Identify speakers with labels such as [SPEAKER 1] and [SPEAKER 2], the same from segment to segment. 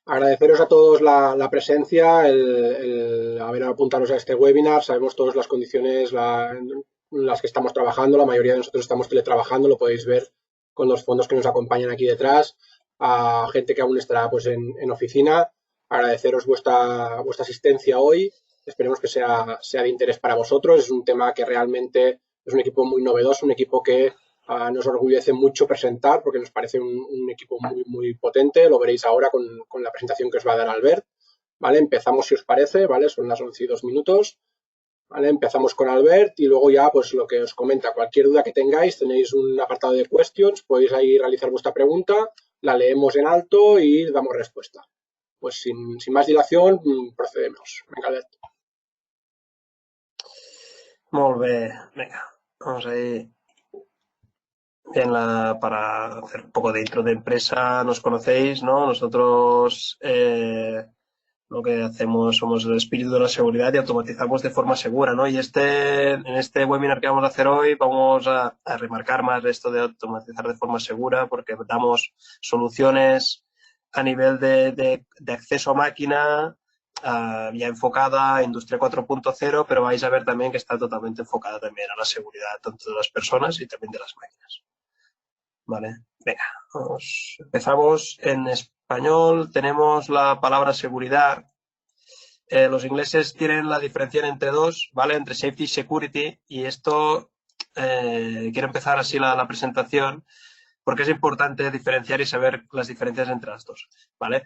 [SPEAKER 1] Agradeceros a todos la presencia, el haber apuntaros a este webinar. Sabemos todas las condiciones en las que estamos trabajando. La mayoría de nosotros estamos teletrabajando, lo podéis ver con los fondos que nos acompañan aquí detrás. A gente que aún estará pues, en oficina. Agradeceros vuestra asistencia hoy. Esperemos que sea de interés para vosotros. Es un tema que realmente es un equipo muy novedoso, un equipo que nos orgullece mucho presentar porque nos parece un equipo muy potente. Lo veréis ahora con la presentación que os va a dar Albert. ¿Vale? Empezamos si os parece, ¿vale? Son las 11:02. ¿Vale? Empezamos con Albert y luego ya pues lo que os comenta, cualquier duda que tengáis, tenéis un apartado de questions, podéis ahí realizar vuestra pregunta, la leemos en alto y damos respuesta. Pues sin más dilación, procedemos. Venga, Albert.
[SPEAKER 2] Molt bé, venga, vamos ahí. Bien, para hacer un poco de intro de empresa, nos conocéis, ¿no? Nosotros lo que hacemos somos el espíritu de la seguridad y automatizamos de forma segura, ¿no? Y en este webinar que vamos a hacer hoy vamos a remarcar más esto de automatizar de forma segura porque damos soluciones a nivel de acceso a máquina, ya enfocada a Industria 4.0, pero vais a ver también que está totalmente enfocada también a la seguridad tanto de las personas y también de las máquinas. Vale, venga, empezamos en español. Tenemos la palabra seguridad. Los ingleses tienen la diferenciación entre dos, ¿vale? Entre safety y security. Y esto, quiero empezar así la presentación porque es importante diferenciar y saber las diferencias entre las dos, ¿vale?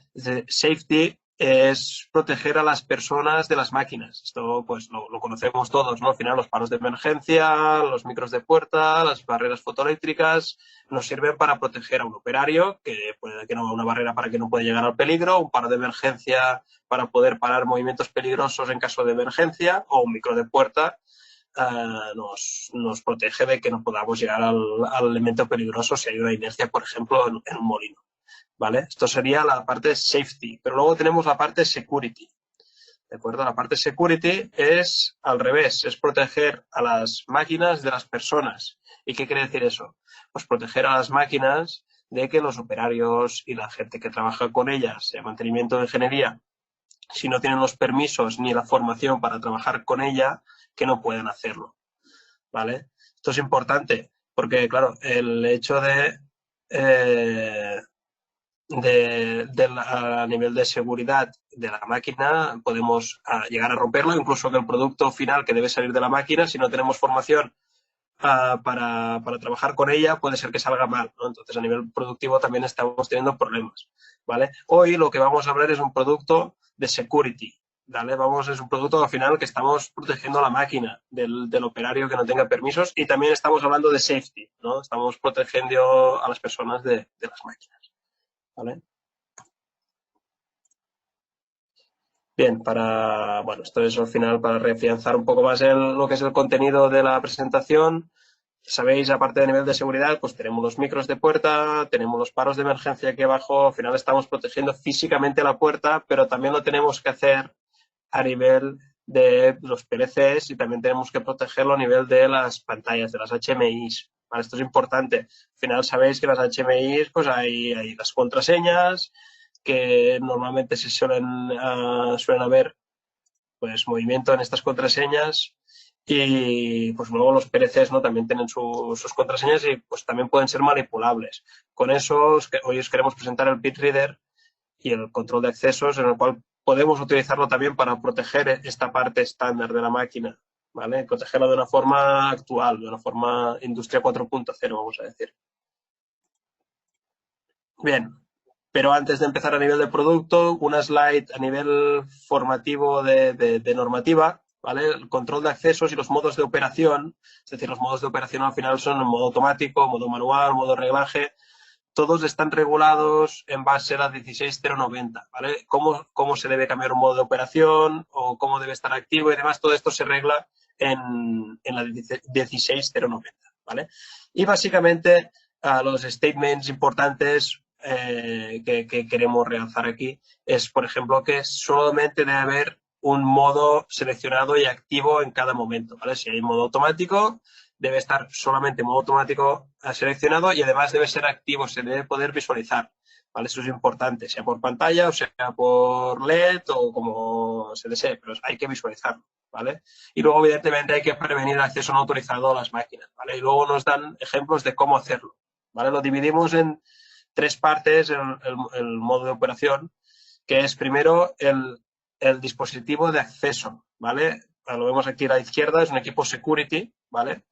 [SPEAKER 2] Safety es proteger a las personas de las máquinas. Esto pues lo conocemos todos, ¿no? Al final los paros de emergencia, los micros de puerta, las barreras fotoeléctricas nos sirven para proteger a un operario que puede que no una barrera para que no pueda llegar al peligro, un paro de emergencia para poder parar movimientos peligrosos en caso de emergencia o un micro de puerta nos protege de que no podamos llegar al elemento peligroso si hay una inercia, por ejemplo, en un molino. ¿Vale? Esto sería la parte safety, pero luego tenemos la parte security. ¿De acuerdo? La parte security es al revés, es proteger a las máquinas de las personas. ¿Y qué quiere decir eso? Pues proteger a las máquinas de que los operarios y la gente que trabaja con ellas, de mantenimiento de ingeniería, si no tienen los permisos ni la formación para trabajar con ella, que no puedan hacerlo. ¿Vale? Esto es importante porque, claro, el hecho a nivel de seguridad de la máquina podemos llegar a romperlo, incluso que el producto final que debe salir de la máquina, si no tenemos formación para trabajar con ella, puede ser que salga mal, ¿no? Entonces, a nivel productivo también estamos teniendo problemas, ¿vale? Hoy lo que vamos a hablar es un producto de security, ¿vale? Es un producto al final que estamos protegiendo la máquina del operario que no tenga permisos y también estamos hablando de safety, ¿no? Estamos protegiendo a las personas de las máquinas, ¿vale? Bien, bueno, esto es al final para reafianzar un poco más lo que es el contenido de la presentación. Sabéis, aparte de nivel de seguridad, pues tenemos los micros de puerta, tenemos los paros de emergencia aquí abajo. Al final estamos protegiendo físicamente la puerta, pero también lo tenemos que hacer a nivel de los PLCs y también tenemos que protegerlo a nivel de las pantallas, de las HMIs. ¿Vale? Esto es importante. Al final sabéis que las HMIs, pues hay las contraseñas que normalmente suelen haber pues movimiento en estas contraseñas y pues luego los PLCs, ¿no? También tienen sus contraseñas y pues también pueden ser manipulables. Con eso hoy os queremos presentar el BitReader y el control de accesos, en el cual podemos utilizarlo también para proteger esta parte estándar de la máquina, ¿vale? Protegerla de una forma actual, de una forma Industria 4.0, vamos a decir. Bien, pero antes de empezar a nivel de producto, una slide a nivel formativo de normativa, ¿vale? El control de accesos y los modos de operación, es decir, los modos de operación al final son en modo automático, modo manual, modo reglaje, todos están regulados en base a la 16090, ¿vale? Cómo se debe cambiar un modo de operación o cómo debe estar activo y demás, todo esto se regla en la 16090, ¿vale? Y básicamente los statements importantes que queremos realzar aquí es, por ejemplo, que solamente debe haber un modo seleccionado y activo en cada momento, ¿vale? Si hay modo automático, debe estar solamente en modo automático seleccionado y además debe ser activo, se debe poder visualizar. ¿vale? Eso es importante, sea por pantalla o sea por LED o como se desee, pero hay que visualizarlo, ¿vale? Y luego, evidentemente, hay que prevenir el acceso no autorizado a las máquinas, ¿vale? Y luego nos dan ejemplos de cómo hacerlo, ¿vale? Lo dividimos en 3 partes, el modo de operación, que es primero el dispositivo de acceso, ¿vale? Lo vemos aquí a la izquierda, es un equipo security, ¿vale?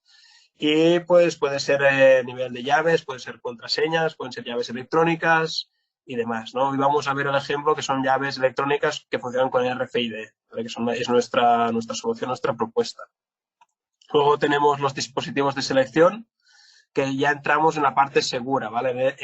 [SPEAKER 2] Y pues puede ser nivel de llaves, puede ser contraseñas, pueden ser llaves electrónicas y demás, ¿no? Y vamos a ver el ejemplo que son llaves electrónicas que funcionan con RFID, ¿vale? Que es nuestra solución, nuestra propuesta. Luego tenemos los dispositivos de selección, que ya entramos en la parte segura, ¿vale?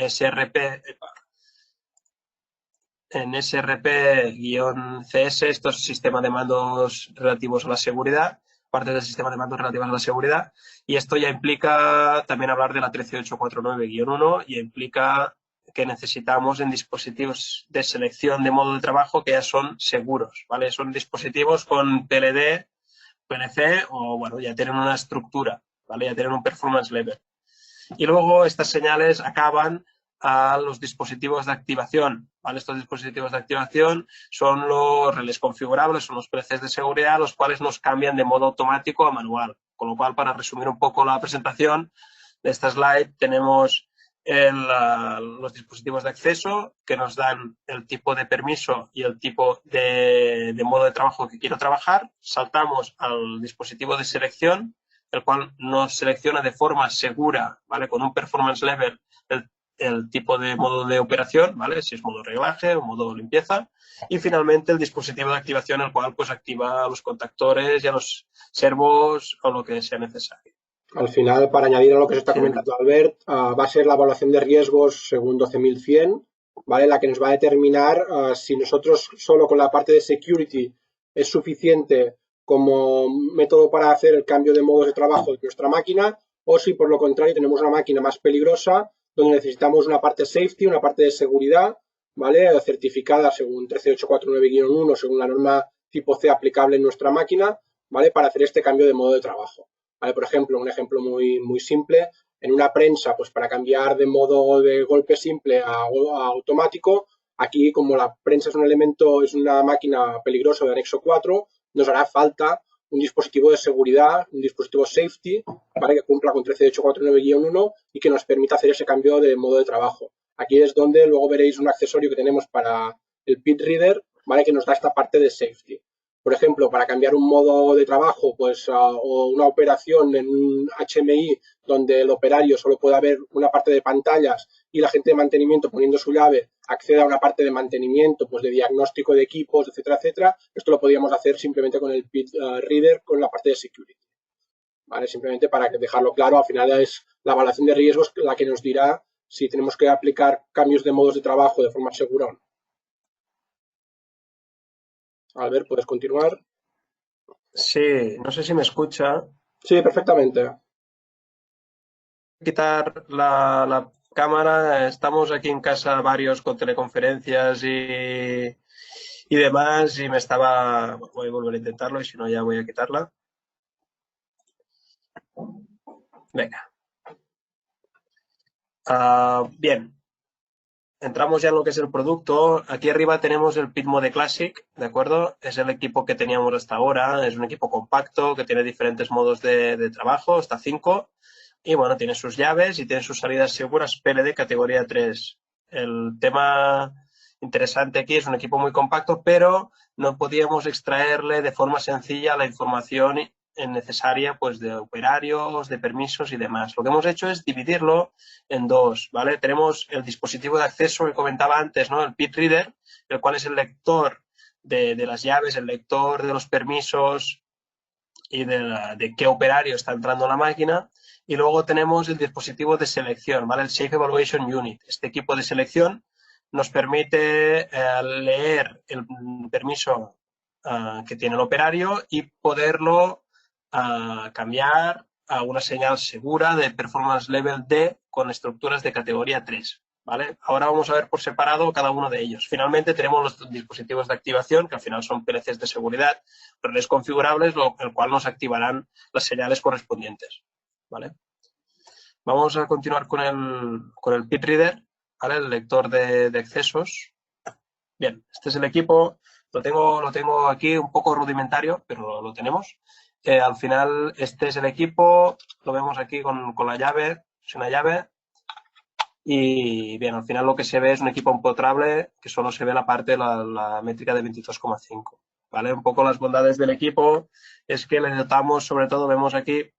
[SPEAKER 2] En SRP-CS, esto es sistema de mandos relativos a la seguridad, parte del sistema de mandos relativos a la seguridad, y esto ya implica también hablar de la 13849-1 y implica que necesitamos en dispositivos de selección de modo de trabajo que ya son seguros, ¿vale? Son dispositivos con PLD, PLC o, bueno, ya tienen una estructura, ¿vale? Ya tienen un performance level. Y luego estas señales acaban a los dispositivos de activación, ¿vale? Estos dispositivos de activación son los relés configurables, son los PLCs de seguridad, los cuales nos cambian de modo automático a manual. Con lo cual, para resumir un poco la presentación de esta slide, tenemos los dispositivos de acceso que nos dan el tipo de permiso y el tipo de modo de trabajo que quiero trabajar. Saltamos al dispositivo de selección, el cual nos selecciona de forma segura, ¿vale? Con un performance level el tipo de modo de operación, ¿vale? Si es modo reglaje o modo limpieza. Y finalmente el dispositivo de activación, el cual pues activa a los contactores y a los servos o lo que sea necesario.
[SPEAKER 1] Al final, para añadir a lo que se está comentando Albert, va a ser la evaluación de riesgos según 12100, ¿vale? La que nos va a determinar si nosotros solo con la parte de security es suficiente como método para hacer el cambio de modos de trabajo de nuestra máquina o si por lo contrario tenemos una máquina más peligrosa donde necesitamos una parte safety, una parte de seguridad, ¿vale? Certificada según 13849-1, según la norma tipo C aplicable en nuestra máquina, ¿vale? Para hacer este cambio de modo de trabajo. ¿Vale? Por ejemplo, un ejemplo muy, muy simple, en una prensa, pues para cambiar de modo de golpe simple a automático, aquí como la prensa es un elemento, es una máquina peligrosa de anexo 4, nos hará falta un dispositivo de seguridad, un dispositivo safety, para que cumpla con 13849-1 y que nos permita hacer ese cambio de modo de trabajo. Aquí es donde luego veréis un accesorio que tenemos para el pit reader, ¿vale? Que nos da esta parte de safety. Por ejemplo, para cambiar un modo de trabajo, pues, o una operación en un HMI donde el operario solo pueda ver una parte de pantallas y la gente de mantenimiento poniendo su llave acceda a una parte de mantenimiento, pues de diagnóstico de equipos, etcétera, etcétera. Esto lo podríamos hacer simplemente con el pit reader, con la parte de security. ¿Vale? Simplemente para dejarlo claro, al final es la evaluación de riesgos la que nos dirá si tenemos que aplicar cambios de modos de trabajo de forma segura o no. Albert, ¿puedes continuar?
[SPEAKER 2] Sí, no sé si me escucha.
[SPEAKER 1] Sí, perfectamente.
[SPEAKER 2] Quitar la cámara. Estamos aquí en casa varios con teleconferencias y demás y me estaba... Voy a volver a intentarlo y si no ya voy a quitarla. Venga. Bien. Entramos ya en lo que es el producto. Aquí arriba tenemos el Pitmode Classic, ¿de acuerdo? Es el equipo que teníamos hasta ahora. Es un equipo compacto que tiene diferentes modos de trabajo, hasta 5. Y bueno, tiene sus llaves y tiene sus salidas seguras PLD categoría 3. El tema interesante aquí es un equipo muy compacto, pero no podíamos extraerle de forma sencilla la información necesaria pues de operarios, de permisos y demás. Lo que hemos hecho es dividirlo en dos, ¿vale? Tenemos el dispositivo de acceso que comentaba antes, ¿no? El pit reader, el cual es el lector de las llaves, el lector de los permisos y de qué operario está entrando a la máquina. Y luego tenemos el dispositivo de selección, ¿vale? El Safe Evaluation Unit. Este equipo de selección nos permite leer el permiso que tiene el operario y poderlo cambiar a una señal segura de Performance Level D con estructuras de categoría 3. ¿Vale? Ahora vamos a ver por separado cada uno de ellos. Finalmente tenemos los dispositivos de activación, que al final son PLCs de seguridad, relés configurables, el cual nos activarán las señales correspondientes. ¿Vale? Vamos a continuar con el pit reader. ¿vale? El lector de accesos. Bien, este es el equipo. Lo tengo aquí un poco rudimentario, pero lo tenemos. Al final, este es el equipo. Lo vemos aquí con la llave. Es una llave. Y bien, al final lo que se ve es un equipo empotrable que solo se ve la parte, la métrica de 22,5. ¿Vale? Un poco las bondades del equipo es que le dotamos, sobre todo vemos aquí,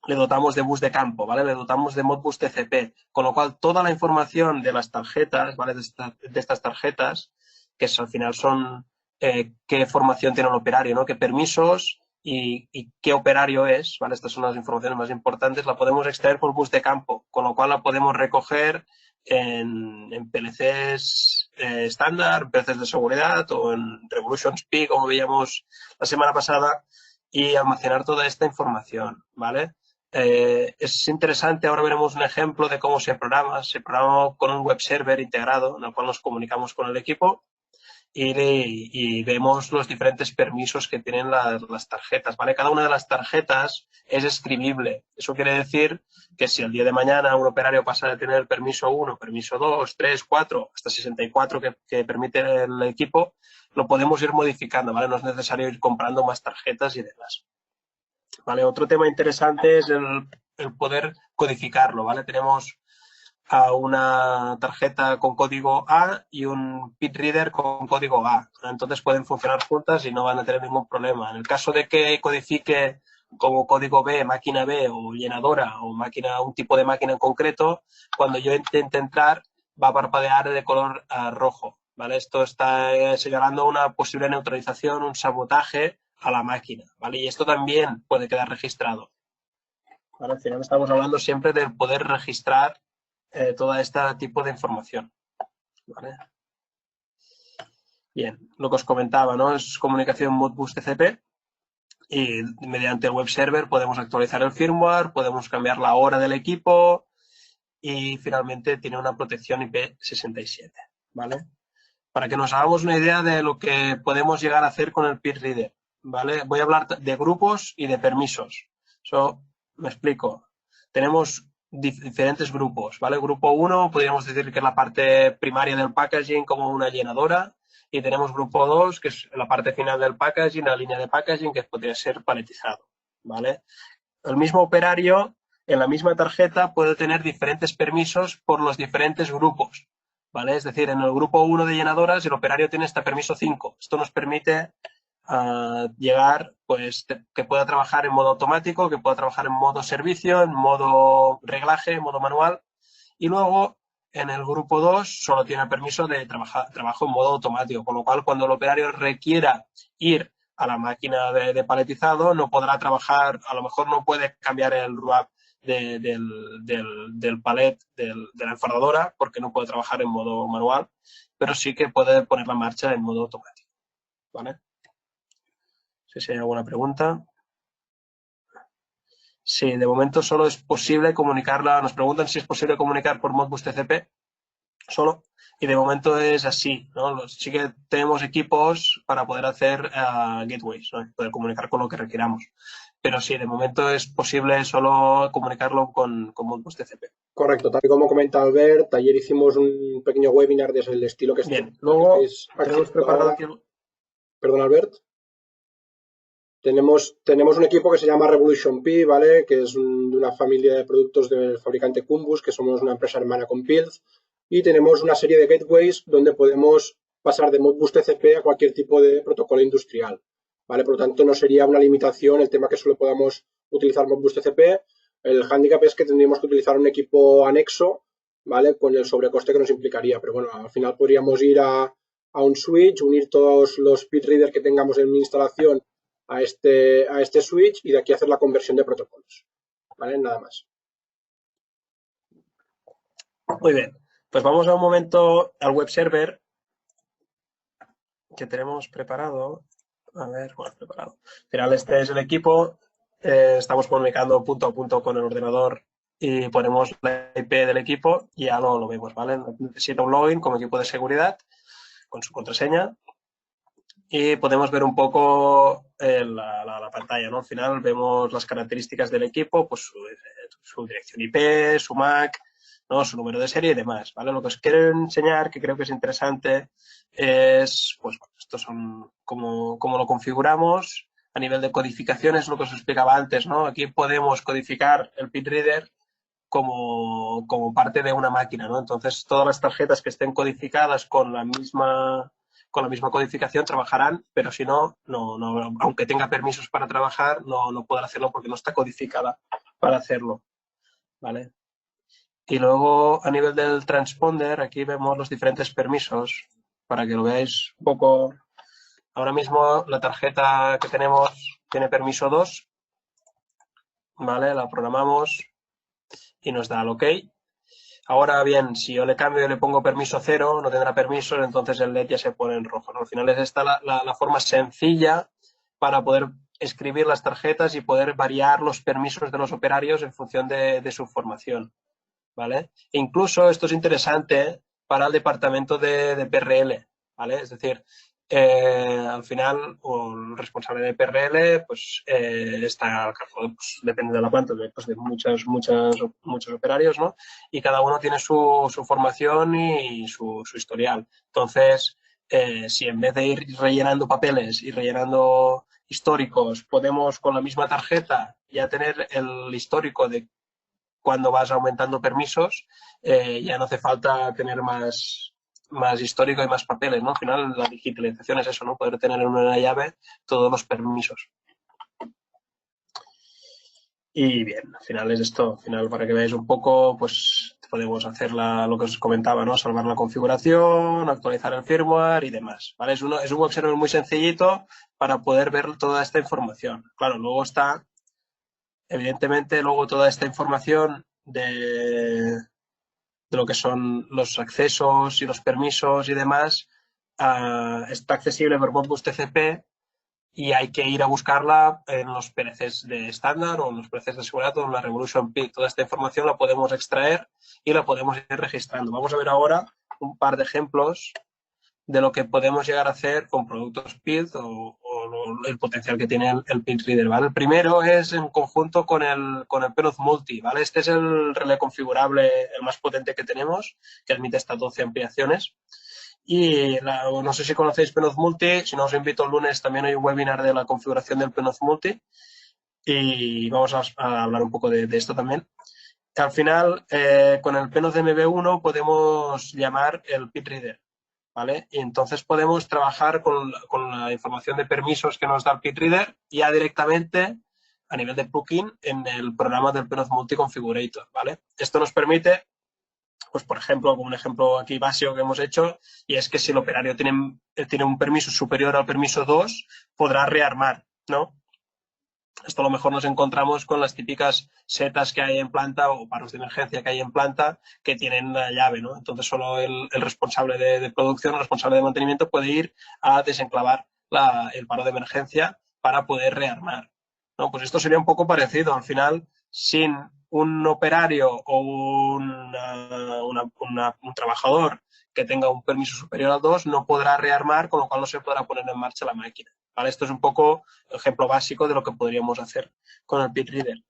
[SPEAKER 2] le dotamos de bus de campo, ¿vale? Le dotamos de Modbus TCP, con lo cual toda la información de las tarjetas, ¿vale? De estas tarjetas, que al final son qué formación tiene el operario, ¿no? Qué permisos y qué operario es, ¿vale? Estas son las informaciones más importantes, la podemos extraer por bus de campo, con lo cual la podemos recoger en PLCs estándar, PLCs de seguridad o en Revolution SPI, como veíamos la semana pasada, y almacenar toda esta información, ¿vale? Es interesante, ahora veremos un ejemplo de cómo se programa. Se programa con un web server integrado en el cual nos comunicamos con el equipo y vemos los diferentes permisos que tienen las tarjetas, ¿vale? Cada una de las tarjetas es escribible. Eso quiere decir que si el día de mañana un operario pasa de tener permiso 1, permiso 2, 3, 4, hasta 64 que permite el equipo, lo podemos ir modificando, ¿vale? No es necesario ir comprando más tarjetas y demás. ¿Vale? Otro tema interesante es el poder codificarlo, ¿vale? Tenemos una tarjeta con código A y un pit reader con código A. Entonces pueden funcionar juntas y no van a tener ningún problema. En el caso de que codifique como código B, máquina B o llenadora o un tipo de máquina en concreto, cuando yo intente entrar va a parpadear de color rojo, ¿vale? Esto está señalando una posible neutralización, un sabotaje a la máquina, ¿vale? Y esto también puede quedar registrado. ¿Vale? Al final estamos hablando siempre de poder registrar todo este tipo de información. ¿Vale? Bien, lo que os comentaba, ¿no? Es comunicación Modbus TCP y mediante el web server podemos actualizar el firmware, podemos cambiar la hora del equipo y finalmente tiene una protección IP67, ¿vale? Para que nos hagamos una idea de lo que podemos llegar a hacer con el peer reader, ¿vale? Voy a hablar de grupos y de permisos. Me explico. Tenemos diferentes grupos, ¿vale? Grupo 1 podríamos decir que es la parte primaria del packaging como una llenadora y tenemos grupo 2 que es la parte final del packaging, la línea de packaging que podría ser paletizado, ¿vale? El mismo operario en la misma tarjeta puede tener diferentes permisos por los diferentes grupos, ¿vale? Es decir, en el grupo 1 de llenadoras el operario tiene hasta permiso 5. Esto nos permite llegar, pues, que pueda trabajar en modo automático, que pueda trabajar en modo servicio, en modo reglaje, en modo manual. Y luego, en el grupo 2, solo tiene permiso de trabajo en modo automático, con lo cual, cuando el operario requiera ir a la máquina de paletizado, no podrá trabajar, a lo mejor no puede cambiar el RUAP del palet de la enfardadora porque no puede trabajar en modo manual, pero sí que puede poner la marcha en modo automático, ¿vale? No sé si hay alguna pregunta. Sí, de momento solo es posible comunicarla. Nos preguntan si es posible comunicar por Modbus TCP solo. Y de momento es así, ¿no? Sí que tenemos equipos para poder hacer gateways, ¿no? Poder comunicar con lo que requiramos. Pero sí, de momento es posible solo comunicarlo con Modbus TCP.
[SPEAKER 1] Correcto, tal y como comenta Albert, ayer hicimos un pequeño webinar desde el estilo que
[SPEAKER 2] bien. Luego
[SPEAKER 1] tenemos preparado aquí. Perdón, Albert. Tenemos un equipo que se llama Revolution Pi, ¿vale? Que es de una familia de productos del fabricante Cumbus, que somos una empresa hermana con Pilz. Y tenemos una serie de gateways donde podemos pasar de Modbus TCP a cualquier tipo de protocolo industrial, ¿vale? Por lo tanto, no sería una limitación el tema que solo podamos utilizar Modbus TCP. El hándicap es que tendríamos que utilizar un equipo anexo, ¿vale? Con el sobrecoste que nos implicaría. Pero bueno, al final podríamos ir a un switch, unir todos los pit readers que tengamos en mi instalación a este switch y de aquí hacer la conversión de protocolos. ¿Vale? Nada más.
[SPEAKER 2] Muy bien. Pues vamos a un momento al web server que tenemos preparado. A ver, bueno, preparado. Al final este es el equipo. Estamos comunicando punto a punto con el ordenador y ponemos la IP del equipo y ya lo vemos, ¿vale? Necesita un login como equipo de seguridad con su contraseña y podemos ver un poco la pantalla, ¿no? Al final vemos las características del equipo, pues su dirección IP, su MAC, ¿no? Su número de serie y demás, ¿vale? Lo que os quiero enseñar, que creo que es interesante, es, pues, estos son cómo lo configuramos. A nivel de codificación es lo que os explicaba antes, ¿no? Aquí podemos codificar el pin reader como parte de una máquina, ¿no? Entonces, todas las tarjetas que estén codificadas con la misma codificación trabajarán, pero si no, aunque tenga permisos para trabajar, no podrá hacerlo porque no está codificada para hacerlo, ¿vale? Y luego, a nivel del transponder, aquí vemos los diferentes permisos, para que lo veáis un poco. Ahora mismo la tarjeta que tenemos tiene permiso 2, ¿vale? La programamos y nos da el OK. Ahora bien, si yo le cambio y le pongo permiso 0, no tendrá permisos, entonces el LED ya se pone en rojo, ¿no? Al final es esta la forma sencilla para poder escribir las tarjetas y poder variar los permisos de los operarios en función de su formación, ¿vale? E incluso esto es interesante para el departamento de PRL, ¿vale? Es decir, al final el responsable de PRL pues está al cargo, pues, depende de la planta, de muchos operarios, ¿no? Y cada uno tiene su formación y su historial. Entonces, si en vez de ir rellenando papeles y rellenando históricos, podemos con la misma tarjeta ya tener el histórico de cuando vas aumentando permisos, ya no hace falta tener más histórico y más papeles, ¿no? Al final la digitalización es eso, ¿no? Poder tener en una llave todos los permisos. Y bien, al final es esto. Al final, para que veáis un poco, pues podemos hacer lo que os comentaba, ¿no? Salvar la configuración, actualizar el firmware y demás, ¿vale? Es un web server muy sencillito para poder ver toda esta información. Claro, luego está, evidentemente, toda esta información de lo que son los accesos y los permisos y demás, está accesible por Modbus TCP y hay que ir a buscarla en los PLCs de estándar o en los PLCs de seguridad o en la Revolution PIC. Toda esta información la podemos extraer y la podemos ir registrando. Vamos a ver ahora un par de ejemplos de lo que podemos llegar a hacer con productos PID o el potencial que tiene el PID Reader, ¿vale? El primero es en conjunto con el Penoz Multi, ¿vale? Este es el relé configurable, el más potente que tenemos, que admite estas 12 ampliaciones. Y no sé si conocéis Penoz Multi, si no os invito el lunes, también hay un webinar de la configuración del Penoz Multi y vamos a hablar un poco de esto también. Al final, con el Penoz MB1 podemos llamar el PID Reader, ¿vale? Y entonces podemos trabajar con la información de permisos que nos da el PID Reader ya directamente a nivel de plugin en el programa del Penoz Multi Configurator, ¿vale? Esto nos permite, pues por ejemplo, como un ejemplo aquí básico que hemos hecho, y es que si el operario tiene un permiso superior al permiso 2, podrá rearmar, ¿no? Esto a lo mejor nos encontramos con las típicas setas que hay en planta o paros de emergencia que hay en planta que tienen la llave, ¿no? Entonces solo el responsable de producción, el responsable de mantenimiento puede ir a desenclavar el paro de emergencia para poder rearmar, ¿no? Pues esto sería un poco parecido. Al final, sin un operario o un trabajador que tenga un permiso superior al 2 no podrá rearmar, con lo cual no se podrá poner en marcha la máquina, ¿vale? Esto es un poco el ejemplo básico de lo que podríamos hacer con el PID Reader,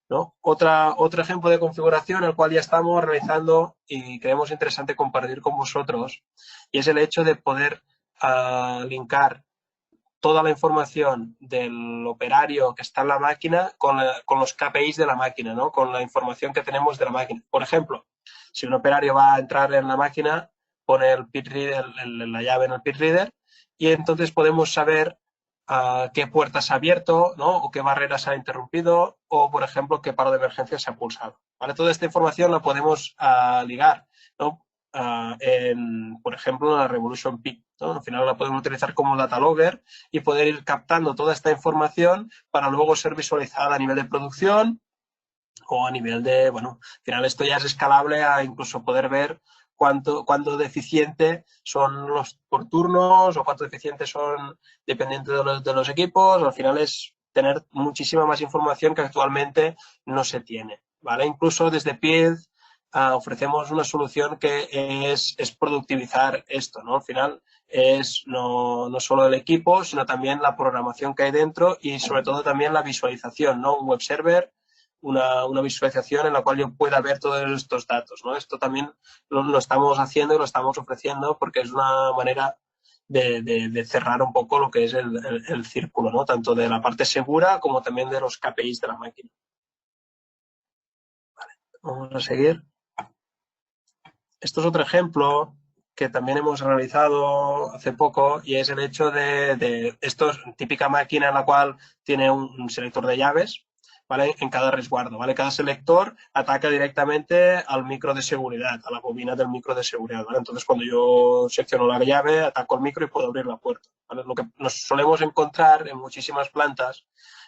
[SPEAKER 2] ¿no? Otro ejemplo de configuración, el cual ya estamos realizando y creemos interesante compartir con vosotros, y es el hecho de poder linkar toda la información del operario que está en la máquina con los KPIs de la máquina, ¿no? Con la información que tenemos de la máquina. Por ejemplo, si un operario va a entrar en la máquina, pone el PID Reader, la llave en el PID Reader, y entonces podemos saber qué puertas ha abierto, ¿no? O qué barreras ha interrumpido, o, por ejemplo, qué paro de emergencia se ha pulsado, ¿vale? Toda esta información la podemos ligar, ¿no? Por ejemplo, en la Revolution PIC, ¿no? Al final la podemos utilizar como data logger y poder ir captando toda esta información para luego ser visualizada a nivel de producción o a nivel de, bueno, al final esto ya es escalable a incluso poder ver cuánto deficiente son los por turnos o cuánto deficientes son dependientes de los equipos. Al final es tener muchísima más información que actualmente no se tiene, ¿vale? Incluso desde PID ofrecemos una solución que es productivizar esto, ¿no? Al final es no solo el equipo, sino también la programación que hay dentro y sobre todo también la visualización, ¿no? Un web server una visualización en la cual yo pueda ver todos estos datos, ¿no? Esto también lo estamos haciendo y lo estamos ofreciendo porque es una manera de cerrar un poco lo que es el círculo, ¿no? Tanto de la parte segura como también de los KPIs de la máquina. Vale, vamos a seguir. Esto es otro ejemplo que también hemos realizado hace poco y es el hecho de esto es típica máquina en la cual tiene un selector de llaves, ¿vale? En cada resguardo, ¿vale? Cada selector ataca directamente al micro de seguridad, a la bobina del micro de seguridad, ¿vale? Entonces, cuando yo secciono la llave, ataco el micro y puedo abrir la puerta, ¿vale? Lo que nos solemos encontrar en muchísimas plantas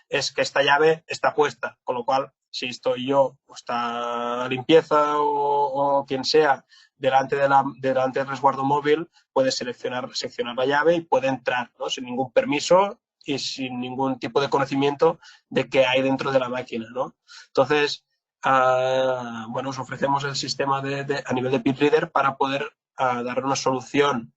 [SPEAKER 2] es que esta llave está puesta, con lo cual, si estoy yo o está limpieza o quien sea delante del resguardo móvil, puede seccionar la llave y puede entrar, ¿no? Sin ningún permiso y sin ningún tipo de conocimiento de qué hay dentro de la máquina, ¿no? Entonces, bueno, os ofrecemos el sistema a nivel de PitReader para poder dar una solución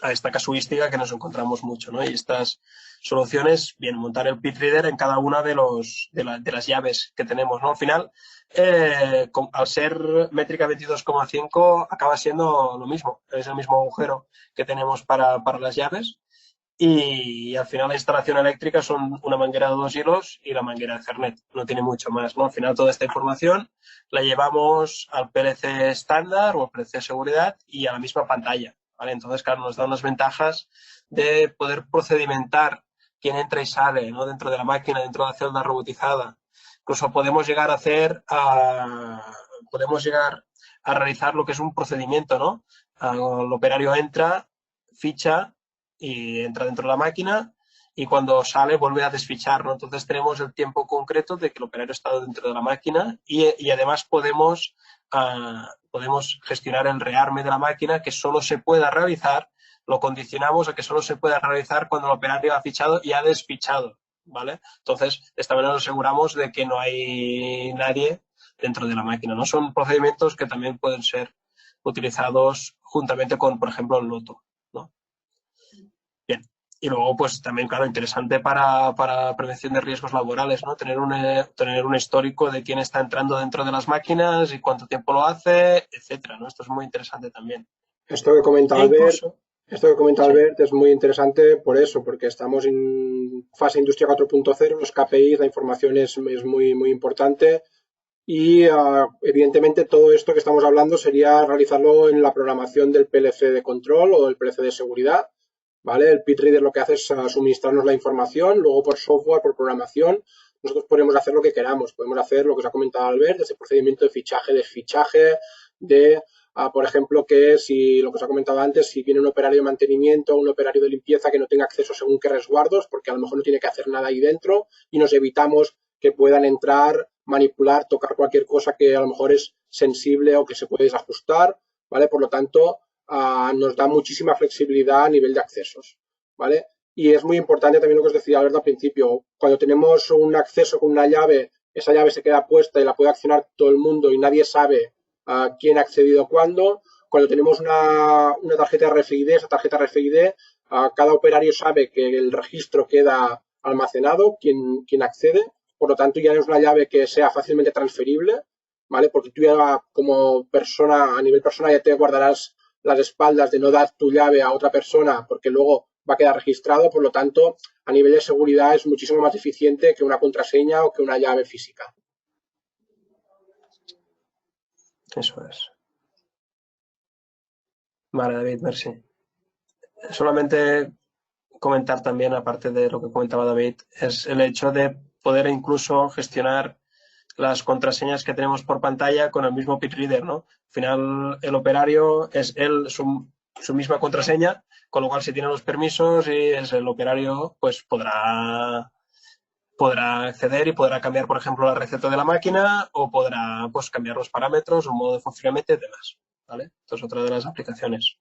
[SPEAKER 2] a esta casuística que nos encontramos mucho, ¿no? Y estas soluciones, bien, montar el PitReader en cada una de las llaves que tenemos, ¿no? Al final, al ser métrica 22,5 acaba siendo lo mismo, es el mismo agujero que tenemos para las llaves y al final la instalación eléctrica son una manguera de 2 hilos y la manguera de Ethernet, no tiene mucho más, ¿no? Al final toda esta información la llevamos al PLC estándar o al PLC seguridad y a la misma pantalla, ¿vale? Entonces, claro, nos da unas ventajas de poder procedimentar quién entra y sale, ¿no? Dentro de la máquina, dentro de la celda robotizada. Incluso podemos llegar a realizar lo que es un procedimiento, ¿no? El operario entra, ficha y entra dentro de la máquina y cuando sale vuelve a desfichar, ¿no? Entonces tenemos el tiempo concreto de que el operario está dentro de la máquina y además podemos gestionar el rearme de la máquina que solo se pueda realizar, lo condicionamos a que solo se pueda realizar cuando el operario ha fichado y ha desfichado, ¿vale? Entonces, de esta manera nos aseguramos de que no hay nadie dentro de la máquina, ¿no? Son procedimientos que también pueden ser utilizados juntamente con, por ejemplo, el loto, ¿no? Bien. Y luego, pues también, claro, interesante para prevención de riesgos laborales, ¿no? Tener un histórico de quién está entrando dentro de las máquinas y cuánto tiempo lo hace, etcétera, ¿no? Esto es muy interesante también.
[SPEAKER 1] Esto que comenta
[SPEAKER 2] E
[SPEAKER 1] Albert,
[SPEAKER 2] incluso, sí,
[SPEAKER 1] es muy interesante por eso, porque estamos en fase industria 4.0, los KPIs, la información es muy, muy importante y evidentemente todo esto que estamos hablando sería realizarlo en la programación del PLC de control o del PLC de seguridad, ¿vale? El PitReader lo que hace es suministrarnos la información, luego por software, por programación, nosotros podemos hacer lo que queramos, podemos hacer lo que os ha comentado Albert, ese procedimiento de fichaje, desfichaje, por ejemplo, que si lo que os ha comentado antes, si viene un operario de mantenimiento o un operario de limpieza que no tenga acceso según qué resguardos, porque a lo mejor no tiene que hacer nada ahí dentro y nos evitamos que puedan entrar, manipular, tocar cualquier cosa que a lo mejor es sensible o que se puede desajustar, ¿vale? Por lo tanto, nos da muchísima flexibilidad a nivel de accesos, ¿vale? Y es muy importante también lo que os decía Albert al principio, cuando tenemos un acceso con una llave, esa llave se queda puesta y la puede accionar todo el mundo y nadie sabe quién ha accedido cuándo. Cuando tenemos una tarjeta RFID, esa tarjeta RFID, cada operario sabe que el registro queda almacenado, quién accede, por lo tanto ya no es una llave que sea fácilmente transferible, ¿vale? Porque tú ya como persona, a nivel personal, ya te guardarás las espaldas de no dar tu llave a otra persona porque luego va a quedar registrado, por lo tanto, a nivel de seguridad es muchísimo más eficiente que una contraseña o que una llave física.
[SPEAKER 2] eso es. Vale, David, merci. Solamente comentar también, aparte de lo que comentaba David, es el hecho de poder incluso gestionar las contraseñas que tenemos por pantalla con el mismo PitReader, ¿no? Al final, el operario es su misma contraseña, con lo cual si tiene los permisos y es el operario, pues podrá acceder y podrá cambiar, por ejemplo, la receta de la máquina o podrá pues, cambiar los parámetros, un modo de funcionamiento y demás, ¿vale? Esto es otra de las aplicaciones.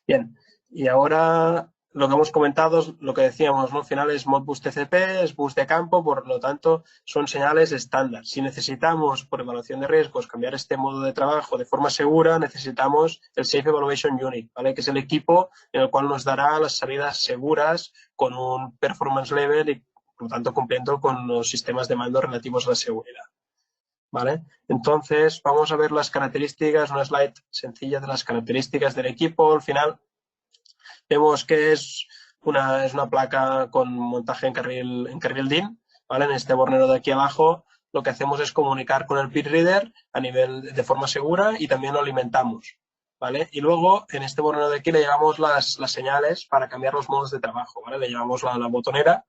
[SPEAKER 2] Bien, y ahora lo que hemos comentado es lo que decíamos, ¿no? Al final es Modbus TCP, es bus de campo, por lo tanto son señales estándar. Si necesitamos, por evaluación de riesgos, cambiar este modo de trabajo de forma segura, necesitamos el Safe Evaluation Unit, ¿vale? Que es el equipo en el cual nos dará las salidas seguras con un performance level por lo tanto cumpliendo con los sistemas de mando relativos a la seguridad. ¿Vale? Entonces, vamos a ver las características, una slide sencilla de las características del equipo. Al final, vemos que es una placa con montaje en carril DIN, ¿vale? En este bornero de aquí abajo, lo que hacemos es comunicar con el pit reader a nivel de forma segura y también lo alimentamos, ¿vale? Y luego, en este bornero de aquí le llevamos las señales para cambiar los modos de trabajo, ¿vale? Le llevamos la botonera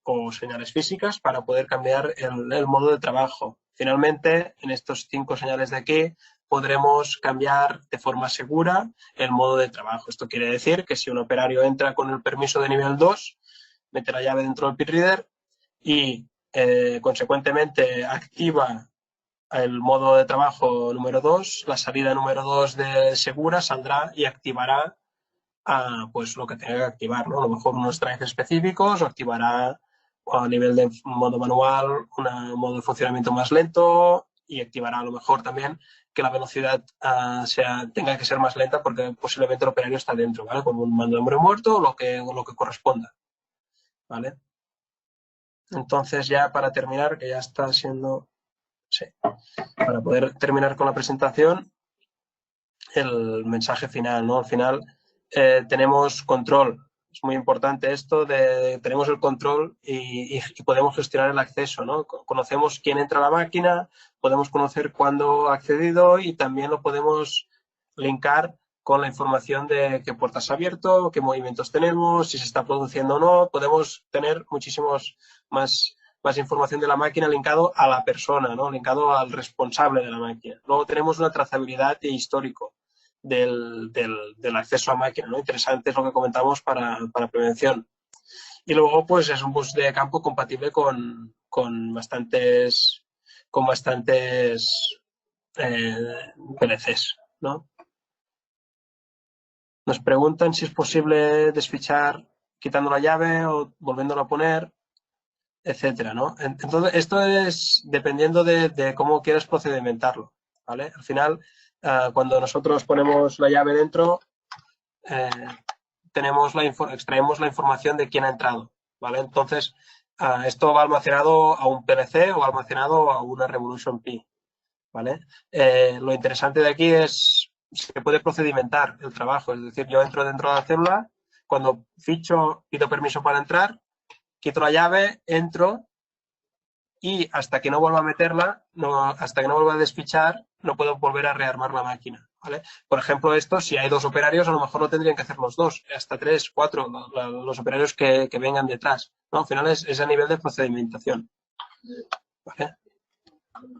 [SPEAKER 2] o señales físicas para poder cambiar el modo de trabajo. Finalmente, en estos 5 señales de aquí, podremos cambiar de forma segura el modo de trabajo. Esto quiere decir que si un operario entra con el permiso de nivel 2, mete la llave dentro del pit reader y, consecuentemente, activa el modo de trabajo número 2, la salida número 2 de segura saldrá y activará pues lo que tenga que activar, ¿no? A lo mejor unos trajes específicos o activará a nivel de modo manual un modo de funcionamiento más lento y activará a lo mejor también que la velocidad tenga que ser más lenta porque posiblemente el operario está dentro, ¿vale? Con un mando de hombre muerto o lo que corresponda, ¿vale? Entonces ya para terminar, que ya está siendo... Sí. Para poder terminar con la presentación, el mensaje final, ¿no? Al final tenemos control. Es muy importante esto tenemos el control y podemos gestionar el acceso, ¿no? Conocemos quién entra a la máquina, podemos conocer cuándo ha accedido y también lo podemos linkar con la información de qué puertas ha abierto, qué movimientos tenemos, si se está produciendo o no. Podemos tener muchísimos más información de la máquina linkado a la persona, ¿no? Linkado al responsable de la máquina. Luego tenemos una trazabilidad e histórico del acceso a máquina, ¿no? Interesante es lo que comentamos para prevención. Y luego, pues, es un bus de campo compatible con bastantes PLCs, ¿no? Nos preguntan si es posible desfichar quitando la llave o volviéndola a poner, etcétera, ¿no? Entonces, esto es dependiendo de cómo quieres procedimentarlo, ¿vale? Al final, cuando nosotros ponemos la llave dentro, extraemos la información de quién ha entrado, ¿vale? Entonces, esto va almacenado a un PLC o almacenado a una Revolution Pi, ¿vale? Lo interesante de aquí es se puede procedimentar el trabajo, es decir, yo entro dentro de la célula, cuando ficho, pido permiso para entrar, quito la llave, entro y hasta que no vuelva a meterla, hasta que no vuelva a desfichar, no puedo volver a rearmar la máquina, ¿vale? Por ejemplo, esto, si hay 2 operarios, a lo mejor no tendrían que hacer los 2, hasta 3, 4, los operarios que vengan detrás, ¿no? Al final es a nivel de procedimentación, ¿vale?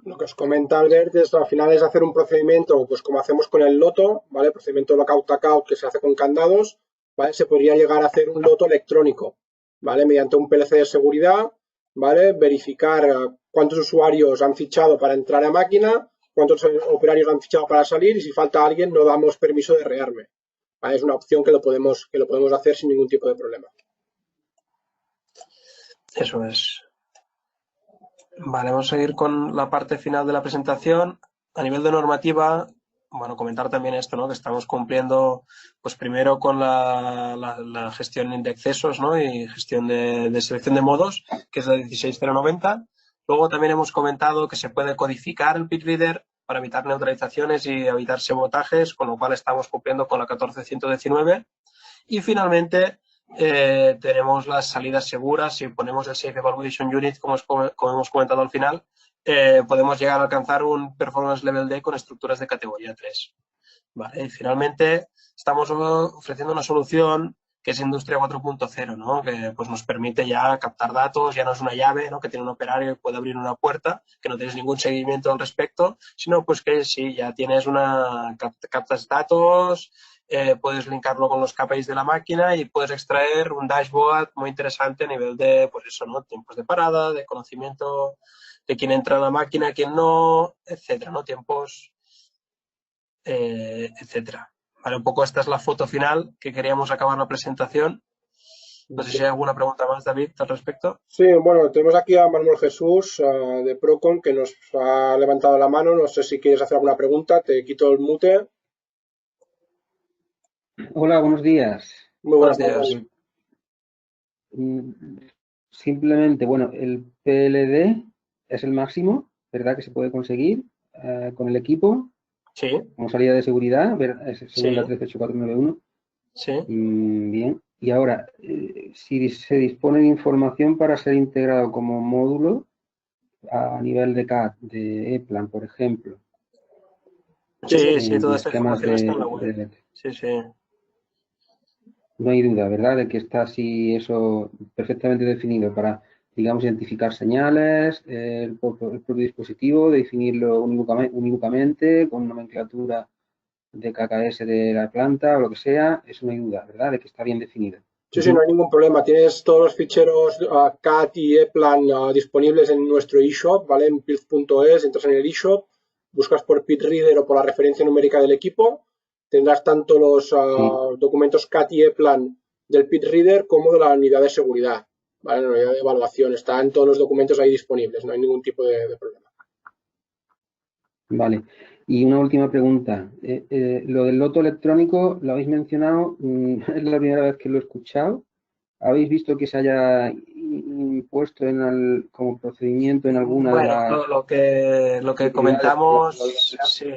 [SPEAKER 1] Lo que os comenta Albert es al final es hacer un procedimiento, pues como hacemos con el loto, ¿vale? Procedimiento lockout-tagout que se hace con candados, ¿vale? Se podría llegar a hacer un loto electrónico, ¿vale? Mediante un PLC de seguridad, ¿vale? Verificar cuántos usuarios han fichado para entrar a máquina, cuántos operarios han fichado para salir y si falta alguien no damos permiso de rearme, ¿vale? Es una opción que lo podemos hacer sin ningún tipo de problema.
[SPEAKER 2] Eso es. Vale, vamos a ir con la parte final de la presentación. A nivel de normativa, bueno, comentar también esto, ¿no? Que estamos cumpliendo, pues primero con la gestión de accesos, ¿no? Y gestión de selección de modos, que es la 16090. Luego también hemos comentado que se puede codificar el pit reader para evitar neutralizaciones y evitar sabotajes, con lo cual estamos cumpliendo con la 14119. Y finalmente, tenemos las salidas seguras. Si ponemos el Safe Evaluation Unit, como hemos comentado al final, podemos llegar a alcanzar un Performance Level D con estructuras de categoría 3. ¿Vale? Y finalmente, estamos ofreciendo una solución que es Industria 4.0, ¿no? Que pues, nos permite ya captar datos, ya no es una llave, ¿no? Que tiene un operario que puede abrir una puerta, que no tienes ningún seguimiento al respecto, sino pues que sí, ya tienes captas datos, puedes linkarlo con los KPIs de la máquina y puedes extraer un dashboard muy interesante a nivel de, pues eso, ¿no? Tiempos de parada, de conocimiento de quién entra a la máquina, quién no, etcétera, ¿no? Tiempos, etcétera. Vale, un poco esta es la foto final que queríamos acabar la presentación. No sé si hay alguna pregunta más, David, al respecto.
[SPEAKER 1] Sí, bueno, tenemos aquí a Manuel Jesús de Procon que nos ha levantado la mano. No sé si quieres hacer alguna pregunta. Te quito el mute.
[SPEAKER 3] Hola, buenos días.
[SPEAKER 1] Muy buenos
[SPEAKER 2] días.
[SPEAKER 1] días.
[SPEAKER 3] simplemente, bueno, el PLD es el máximo, ¿verdad? Que se puede conseguir con el equipo
[SPEAKER 2] Sí,
[SPEAKER 3] como salida de seguridad, según la
[SPEAKER 2] sí,
[SPEAKER 3] 13491.
[SPEAKER 2] sí.
[SPEAKER 3] Bien. Y ahora, si se dispone de información para ser integrado como módulo a nivel de CAD, de E-Plan, por ejemplo,
[SPEAKER 1] Sí, sí.
[SPEAKER 2] Sí, sí,
[SPEAKER 3] en
[SPEAKER 2] toda esta
[SPEAKER 3] sistemas
[SPEAKER 2] información está en la web. Sí, sí.
[SPEAKER 3] no hay duda, ¿verdad?, de que está así eso perfectamente definido para, digamos, identificar señales, el propio dispositivo, definirlo unívocamente, con nomenclatura de KKS de la planta o lo que sea, eso no hay duda, ¿verdad?, de que está bien definido.
[SPEAKER 1] Sí, sí, no hay ningún problema. Tienes todos los ficheros CAD y EPLAN disponibles en nuestro eShop, ¿vale? En build.es, entras en el eShop, buscas por PitReader o por la referencia numérica del equipo, tendrás tanto los
[SPEAKER 3] Sí,
[SPEAKER 1] documentos CAD y EPLAN del PitReader como de la unidad de seguridad, ¿vale? La unidad de evaluación. Están todos los documentos ahí disponibles, no hay ningún tipo de problema.
[SPEAKER 3] vale. Y una última pregunta. Lo del loto electrónico lo habéis mencionado, es la primera vez que lo he escuchado. ¿Habéis visto que se haya impuesto como procedimiento en alguna de
[SPEAKER 2] Bueno,
[SPEAKER 3] las
[SPEAKER 2] lo que
[SPEAKER 3] entidades por las que lo
[SPEAKER 2] comentamos,
[SPEAKER 3] habéis?
[SPEAKER 2] sí.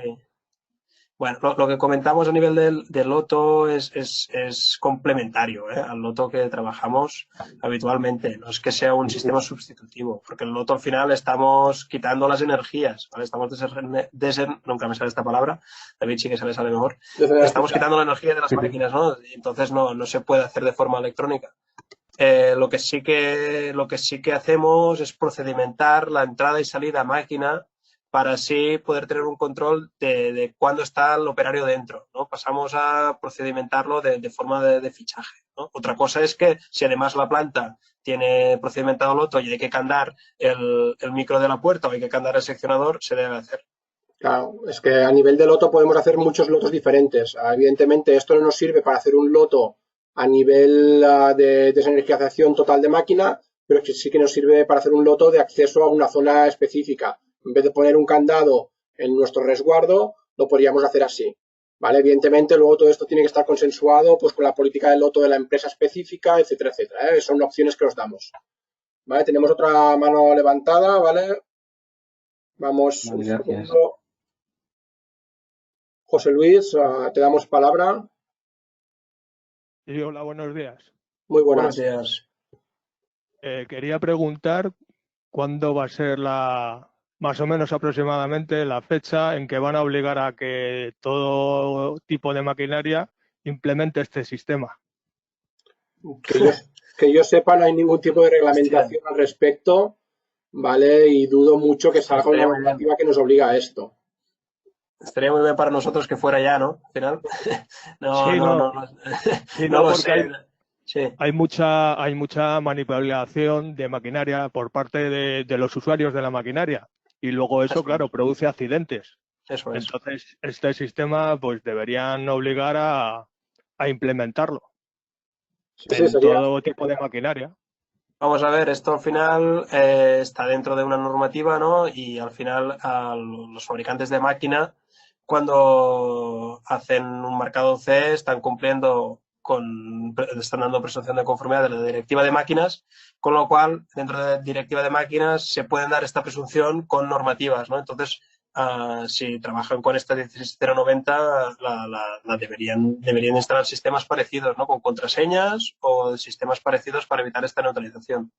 [SPEAKER 2] Bueno, lo que comentamos a nivel del loto es complementario, ¿eh? Al loto que trabajamos habitualmente. No es que sea un sistema sustitutivo, porque el loto al final estamos quitando las energías, ¿vale? Estamos nunca me sale esta palabra, David sí que se le sale mejor. Estamos quitando la energía de las máquinas, ¿no? Y entonces no se puede hacer de forma electrónica. Lo que sí que hacemos es procedimentar la entrada y salida a máquina para así poder tener un control de cuándo está el operario dentro, ¿no? Pasamos a procedimentarlo de forma de fichaje, ¿no? Otra cosa es que si además la planta tiene procedimentado loto y hay que candar el micro de la puerta o hay que candar el seccionador, se debe hacer.
[SPEAKER 1] Claro, es que a nivel de loto podemos hacer muchos lotos diferentes. Evidentemente, esto no nos sirve para hacer un loto a nivel de desenergización total de máquina, pero sí que nos sirve para hacer un loto de acceso a una zona específica. En vez de poner un candado en nuestro resguardo, lo podríamos hacer así. ¿Vale? Evidentemente, luego todo esto tiene que estar consensuado pues, con la política de loto de la empresa específica, etcétera, etcétera. Son opciones que os damos. ¿Vale? Tenemos otra mano levantada, ¿vale? Vamos un
[SPEAKER 3] Vale, gracias.
[SPEAKER 1] segundo. José Luis, te damos palabra.
[SPEAKER 4] Sí, hola, buenos días.
[SPEAKER 1] Muy
[SPEAKER 2] Buenos
[SPEAKER 1] buenas.
[SPEAKER 2] días.
[SPEAKER 4] Quería preguntar cuándo va a ser más o menos aproximadamente la fecha en que van a obligar a que todo tipo de maquinaria implemente este sistema.
[SPEAKER 1] Que yo, que yo sepa, no hay ningún tipo de
[SPEAKER 2] Hostia,
[SPEAKER 1] reglamentación al respecto, ¿vale? Y dudo mucho que salga una
[SPEAKER 2] estaría muy bien.
[SPEAKER 1] normativa que nos obliga a esto.
[SPEAKER 2] Estaría muy bien para nosotros que fuera ya, ¿no? Al final. No,
[SPEAKER 4] Sí,
[SPEAKER 2] no,
[SPEAKER 4] no,
[SPEAKER 2] no, no,
[SPEAKER 4] sí,
[SPEAKER 2] no
[SPEAKER 4] no,
[SPEAKER 2] lo
[SPEAKER 4] porque
[SPEAKER 2] sé. Sí,
[SPEAKER 4] hay mucha manipulación de maquinaria por parte de los usuarios de la maquinaria. Y luego eso,
[SPEAKER 2] eso
[SPEAKER 4] claro,
[SPEAKER 2] es.
[SPEAKER 4] produce accidentes.
[SPEAKER 2] Eso es.
[SPEAKER 4] Entonces, este sistema, pues deberían obligar a implementarlo
[SPEAKER 1] Sí, sí,
[SPEAKER 4] en
[SPEAKER 1] sería.
[SPEAKER 4] todo tipo de maquinaria.
[SPEAKER 2] Vamos a ver, esto al final está dentro de una normativa, ¿no? Y al final los fabricantes de máquina, cuando hacen un marcado CE, están dando presunción de conformidad de la directiva de máquinas, con lo cual, dentro de la directiva de máquinas, se pueden dar esta presunción con normativas, ¿no? Entonces, si trabajan con esta 16090, deberían instalar sistemas parecidos, ¿no? Con contraseñas o sistemas parecidos para evitar esta neutralización.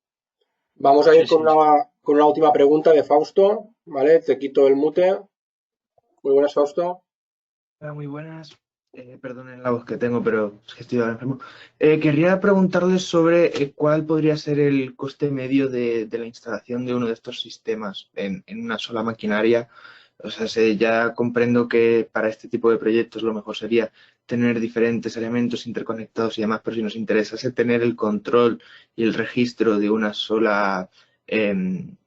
[SPEAKER 1] Vamos a ir
[SPEAKER 2] Sí, sí.
[SPEAKER 1] con una última pregunta de Fausto, ¿vale? Te quito el mute. Muy buenas, Fausto.
[SPEAKER 5] Hola, muy buenas. Perdonen la voz que tengo, pero es que estoy ahora enfermo. Querría preguntarles sobre cuál podría ser el coste medio de la instalación de uno de estos sistemas en una sola maquinaria. O sea, ya comprendo que para este tipo de proyectos lo mejor sería tener diferentes elementos interconectados y demás, pero si nos interesase tener el control y el registro de una sola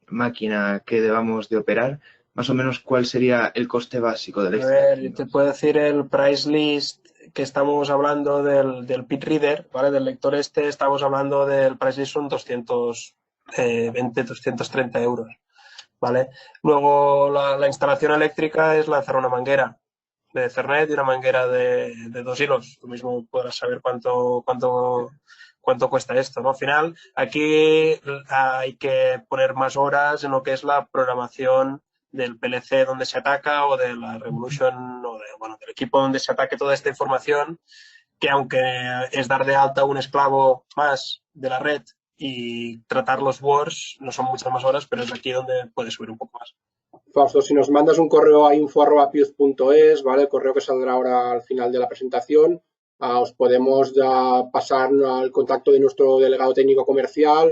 [SPEAKER 5] máquina que debamos de operar, más o menos cuál sería el coste básico de la
[SPEAKER 2] A ver, yo
[SPEAKER 5] instalación.
[SPEAKER 2] te puedo decir el price list que estamos hablando del Pit Reader, ¿vale? Del lector este, estamos hablando del price list son 220, 230 euros, ¿vale? Luego la instalación eléctrica es lanzar una manguera, de Ethernet y una manguera de 2 hilos. Tú mismo podrás saber cuánto cuesta esto, ¿no? Al final, aquí hay que poner más horas en lo que es la programación del PLC donde se ataca o de la Revolution o del equipo donde se ataque toda esta información, que aunque es dar de alta un esclavo más de la red y tratar los wars, no son muchas más horas, pero es aquí donde puede subir un poco más.
[SPEAKER 1] Fausto, si nos mandas un correo a info@piuz.es, ¿vale? El correo que saldrá ahora al final de la presentación, os podemos ya pasar al contacto de nuestro delegado técnico comercial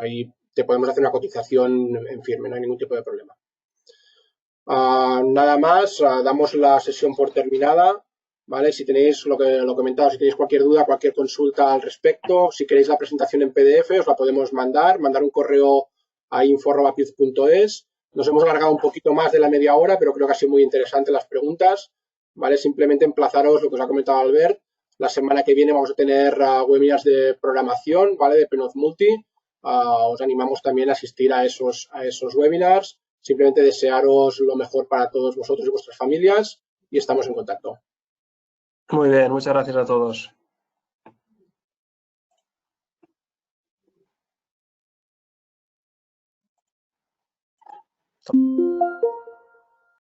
[SPEAKER 1] y te podemos hacer una cotización en firme, no hay ningún tipo de problema. Nada más, damos la sesión por terminada, ¿vale? Si tenéis lo que lo comentado, si tenéis cualquier duda, cualquier consulta al respecto, si queréis la presentación en PDF, os la podemos mandar un correo a info@piuz.es. Nos hemos alargado un poquito más de la media hora, pero creo que ha sido muy interesante las preguntas, ¿vale? Simplemente emplazaros lo que os ha comentado Albert. La semana que viene vamos a tener webinars de programación, ¿vale? De Penoz Multi. Os animamos también a asistir a esos webinars. Simplemente desearos lo mejor para todos vosotros y vuestras familias y estamos en contacto.
[SPEAKER 2] Muy bien, muchas gracias a todos.